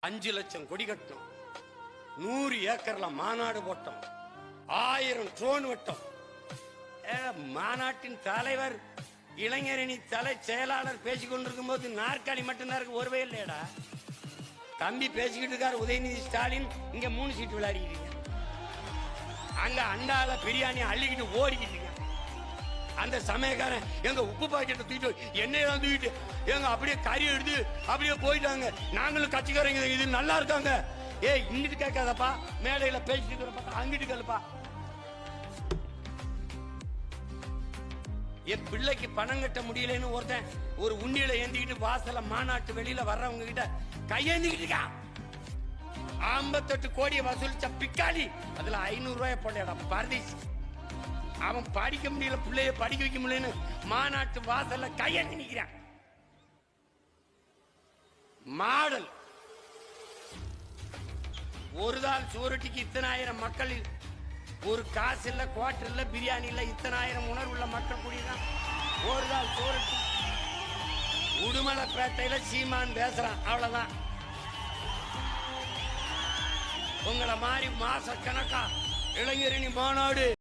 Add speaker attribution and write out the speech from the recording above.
Speaker 1: 5 லட்சம் கொடி கட்டும், 100 ஏக்கர்ல மாநாடு போட்டோம், 1000 ட்ரோன் வெட்டோம். மாநாட்டின் தலைவர் இளைஞரணி தலை செயலாளர் பேசிக் கொண்டிருக்கும் போது நாற்காலி மட்டும்தான் இருக்கு, ஒரு வயல் இல்லையடா. தம்பி பேசிக்கிட்டு இருக்காரு உதயநிதி ஸ்டாலின், இங்க 3 சீட்டு விளையாடிக்கிட்டு, அங்க அண்டால பிரியாணி அள்ளிக்கிட்டு ஓடிக்கிட்டு. அந்த சமயக்காரன் எங்க உப்பு பாக்கெட்டை தூக்கிட்டு எண்ணெயெல்லாம் தூக்கிட்டு எங்க அப்படியே கறி எடுத்து அப்படியே போயிட்டாங்க. நாங்களும் கட்சிக்காரங்க இது நல்லா இருக்காங்க. இங்கிட்டு கேட்காதப்பா, மேடையில பேசிட்டு அங்கிட்டு கேளுப்பா. என் பிள்ளைக்கு பணம் கட்ட முடியலன்னு ஒருத்தன் ஒரு உண்டியில ஏந்திக்கிட்டு வாசல மாநாட்டு வெளியில வர்றவங்க கிட்ட கையேந்திக்கிட்டு இருக்கான். 58 கோடியை வசூலிச்ச பிக்காளி, அதுல 500 ரூபாய் போட்டா பரதீஸ். அவன் படிக்க முடியல, பிள்ளைய படிக்க வைக்க முடியலன்னு மாநாட்டு வாசல்ல கையெழுத்தி நிக்கிறான். மாடல் ஒரு நாள் சோறுட்டிக்கு இத்தனை ஆயிரம் மக்கள், ஒரு காசு இல்ல, குவார்டர் இல்ல, பிரியாணி இல்ல, இத்தனை ஆயிரம் உணர்வுள்ள மக்கள் கூடியதான் ஒரு நாள் சோறுட்டி. உடுமலைப்பேட்டையில சீமான் பேசுறான், அவ்வளவுதான். உங்களை மாதிரி மாச கணக்கா இளைஞரணி மாநாடு